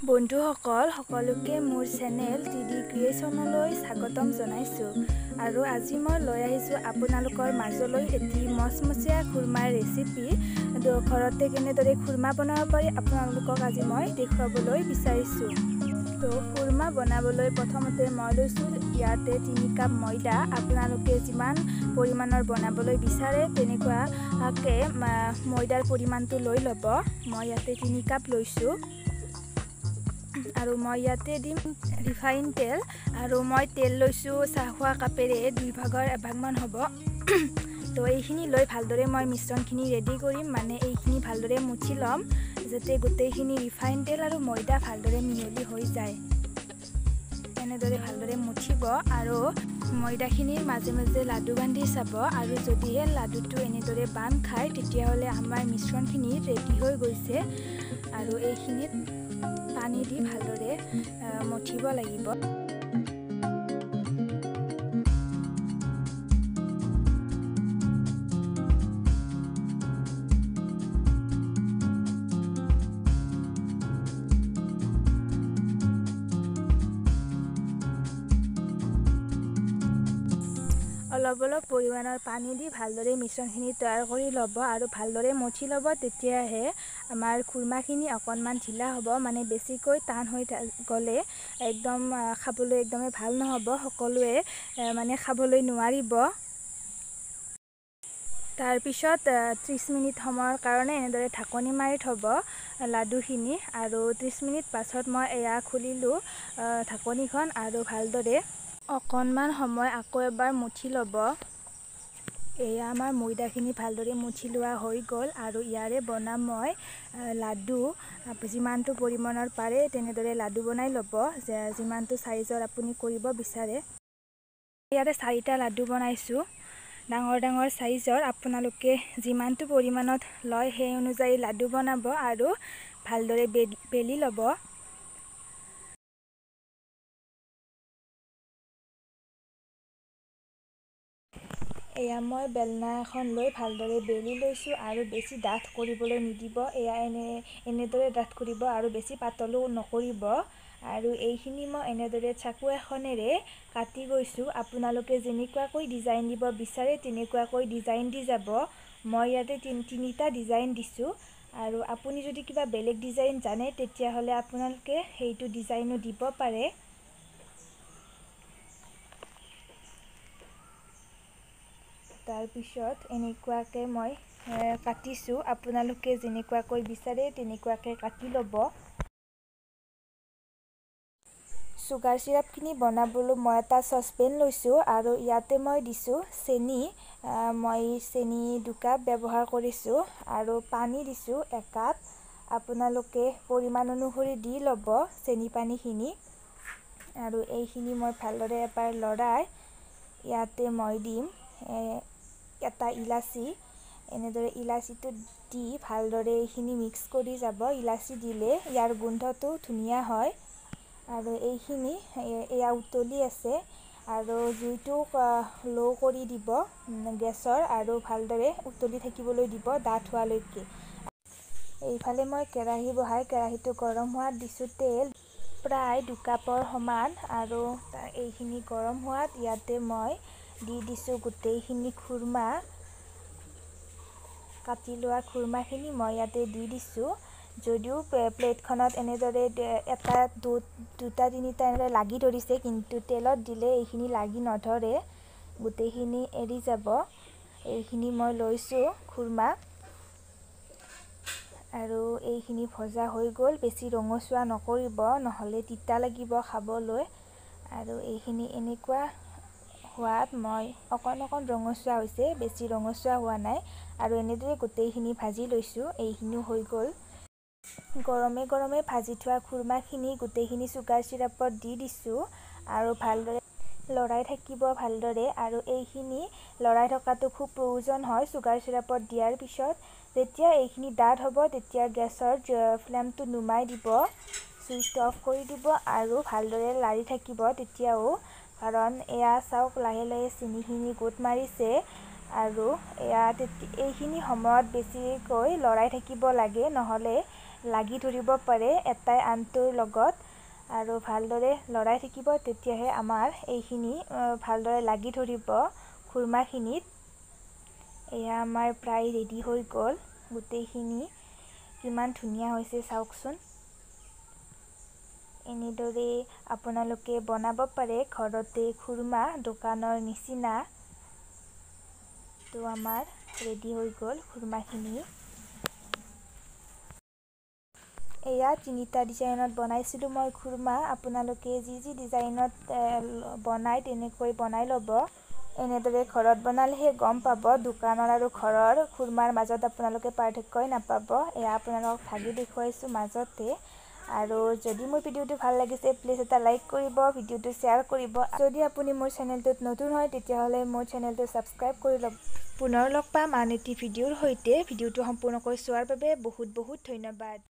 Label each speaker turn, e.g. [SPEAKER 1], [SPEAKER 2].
[SPEAKER 1] বন্ধুসকল সকলোকে মোৰ চেনেল টিডি ক্ৰিয়েশ্যনলৈ স্বাগতম জনাইছোঁ আৰু আজি মই লৈ আহিছোঁ আপোনালোকৰ মাজলৈ এটি মচমচীয়া খুৰমাৰ ৰেচিপি ঘৰতে কেনেদৰে খুৰমা বনাব পাৰি আপোনালোকক আজি মই দেখুৱাবলৈ বিচাৰিছোঁ। তো খুৰমা বনাবলৈ প্ৰথমতে মই লৈছোঁ ইয়াতে 3 কাপ ময়দা। আপোনালোকে যিমান পৰিমাণৰ বনাবলৈ বিচাৰে তেনেকুৱাকৈ ময়দাৰ পৰিমাণটো লৈ ল'ব। মই ইয়াতে 3 কাপ লৈছোঁ আৰু মই ইয়াতে দিম ৰিফাইন তেল আৰু মই তেল লৈছোঁ চাহোৱা কাপেৰে 2 ভাগৰ 1 ভাগমান হ'ব। তো এইখিনি লৈ ভালদৰে মই মিশ্ৰণখিনি ৰেডি কৰিম, মানে এইখিনি ভালদৰে মুঠি ল'ম যাতে গোটেইখিনি ৰিফাইন তেল আৰু ময়দা ভালদৰে মিহলি হৈ যায়। এনেদৰে ভালদৰে মুঠিব আৰু ময়দাখিনিৰ মাজে মাজে লাডু বান্ধি চাব, আৰু যদিহে লাডুটো এনেদৰে বান্ধ খায় তেতিয়াহ'লে আমাৰ মিশ্ৰণখিনি ৰেডি হৈ গৈছে। আৰু এইখিনিত পানী দি ভালদৰে মঠিব লাগিব। অলপ অলপ পৰিমাণৰ পানী দি ভালদৰে মিশ্ৰণখিনি তৈয়াৰ কৰি ল'ব আৰু ভালদৰে মঠি ল'ব। তেতিয়াহে আমাৰ খুৰমাখিনি অকণমান ঢিলা হ'ব, মানে বেছিকৈ টান হৈ গ'লে একদম খাবলৈ একদমেই ভাল নহ'ব, সকলোৱে মানে খাবলৈ নোৱাৰিব। তাৰপিছত 30 মিনিট সময়ৰ কাৰণে এনেদৰে ঢাকনি মাৰি থ'ব লাডুখিনি, আৰু 30 মিনিট পাছত মই এয়া খুলিলোঁ ঢাকনিখন আৰু ভালদৰে অকণমান সময় আকৌ এবাৰ মুঠি ল'ব। এয়া আমাৰ ময়দাখিনি ভালদৰে মুঠি লোৱা হৈ গ'ল আৰু ইয়াৰে বনাম মই লাডু। যিমানটো পৰিমাণৰ পাৰে তেনেদৰে লাডু বনাই ল'ব, যিমানটো চাইজৰ আপুনি কৰিব বিচাৰে। ইয়াতে 4টা লাডু বনাইছোঁ ডাঙৰ ডাঙৰ চাইজৰ। আপোনালোকে যিমানটো পৰিমাণত লয় সেই অনুযায়ী লাডু বনাব আৰু ভালদৰে বেলি ল'ব। এয়া মই বেলনা এখন লৈ ভালদৰে বেলি লৈছোঁ আৰু বেছি ডাঠ কৰিবলৈ নিদিব। এয়া এনেদৰে ডাঠ কৰিব আৰু বেছি পাতলো নকৰিব। আৰু এইখিনি মই এনেদৰে চাকু এখনেৰে কাটি গৈছোঁ। আপোনালোকে যেনেকুৱাকৈ ডিজাইন দিব বিচাৰে তেনেকুৱাকৈ ডিজাইন দি যাব। মই ইয়াতে 3টা ডিজাইন দিছোঁ, আৰু আপুনি যদি কিবা বেলেগ ডিজাইন জানে তেতিয়াহ'লে আপোনালোকে সেইটো ডিজাইনো দিব পাৰে। তাৰপিছত এনেকুৱাকৈ মই কাটিছোঁ, আপোনালোকে যেনেকুৱাকৈ বিচাৰে তেনেকুৱাকৈ কাটি ল'ব। চুগাৰ চিৰাপখিনি বনাবলৈ মই এটা চচপেন লৈছোঁ আৰু ইয়াতে মই দিছোঁ চেনি। মই চেনি 2 কাপ ব্যৱহাৰ কৰিছোঁ আৰু পানী দিছোঁ 1 কাপ। আপোনালোকে পৰিমাণ অনুসৰি দি ল'ব চেনি পানীখিনি। আৰু এইখিনি মই ভালদৰে এবাৰ লৰাই ইয়াতে মই দিম এটা ইলাচি। এনেদৰে ইলাচিটো দি ভালদৰে এইখিনি মিক্স কৰি যাব। ইলাচি দিলে ইয়াৰ গোন্ধটো ধুনীয়া হয়। আৰু এইখিনি এয়া উতলি আছে আৰু জুইটো ল' কৰি দিব গেছৰ, আৰু ভালদৰে উতলি থাকিবলৈ দিব ডাঠ হোৱালৈকে। এইফালে মই কেৰাহী বহাই কেৰাহীটো গৰম হোৱাত দিছোঁ তেল প্ৰায় 2 কাপৰ সমান, আৰু এইখিনি গৰম হোৱাত ইয়াতে মই দি দিছোঁ গোটেইখিনি খুৰমা। কাটি লোৱা খুৰমাখিনি মই ইয়াতে দি দিছোঁ। যদিও প্লেটখনত এনেদৰে 1টা 2টা 3টা এনেদৰে লাগি ধৰিছে, কিন্তু তেলত দিলে এইখিনি লাগি নধৰে, গোটেইখিনি এৰি যাব। এইখিনি মই লৈছোঁ খুৰমা আৰু এইখিনি ভজা হৈ গ'ল। বেছি ৰঙচুৱা নকৰিব নহ'লে তিতা লাগিব খাবলৈ। আৰু এইখিনি এনেকুৱা হোৱাত মই অকণ ৰঙচুৱা হৈছে, বেছি ৰঙচুৱা হোৱা নাই। আৰু এনেদৰে গোটেইখিনি ভাজি লৈছোঁ। এইখিনিও হৈ গ'ল। গৰমে গৰমে ভাজি থোৱা খুৰমাখিনি গোটেইখিনি চুগাৰ চিৰাপত দি দিছোঁ আৰু ভালদৰে লৰাই থাকিব ভালদৰে। আৰু এইখিনি লৰাই থকাটো খুব প্ৰয়োজন হয় চুগাৰ চিৰাপত দিয়াৰ পিছত। যেতিয়া এইখিনি ডাঠ হ'ব তেতিয়া গেছৰ ফ্লেমটো নুমাই দিব, চুইচটো অফ কৰি দিব আৰু ভালদৰে লাৰি থাকিব তেতিয়াও, কাৰণ এয়া চাওক লাহে লাহে চেনিখিনি গোট মাৰিছে। আৰু এইখিনি সময়ত বেছিকৈ লৰাই থাকিব লাগে, নহ'লে লাগি ধৰিব পাৰে এটাই আনটোৰ লগত আৰু ভালদৰে লৰাই থাকিব, তেতিয়াহে আমাৰ এইখিনি ভালদৰে লাগি ধৰিব খুৰমাখিনিত। এয়া আমাৰ প্ৰায় ৰেডি হৈ গ'ল গোটেইখিনি। কিমান ধুনীয়া হৈছে চাওকচোন। এনেদৰে আপোনালোকে বনাব পাৰে ঘৰতে খুৰমা, দোকানৰ নিচিনা। তো আমাৰ ৰেডি হৈ গ'ল খুৰমাখিনি। এয়া 3টা ডিজাইনত বনাইছিলোঁ মই খুৰমা। আপোনালোকে যি ডিজাইনত বনায় তেনেকৈ বনাই ল'ব। এনেদৰে ঘৰত বনালেহে গম পাব, দোকানৰ আৰু ঘৰৰ খুৰমাৰ মাজত আপোনালোকে পাৰ্থক্যই নাপাব। এয়া আপোনালোকক ভাগি দেখুৱাইছোঁ মাজতে। আৰু যদি মোৰ ভিডিঅ'টো ভাল লাগিছে প্লিজ এটা লাইক কৰিব, ভিডিঅ'টো শ্বেয়াৰ কৰিব। যদি আপুনি মোৰ চেনেলটোত নতুন হয় তেতিয়াহ'লে মোৰ চেনেলটো ছাবস্ক্ৰাইব কৰি ল'ব। পুনৰ লগ পাম আন এটি ভিডিঅ'ৰ সৈতে। ভিডিঅ'টো সম্পূৰ্ণকৈ চোৱাৰ বাবে বহুত বহুত ধন্যবাদ।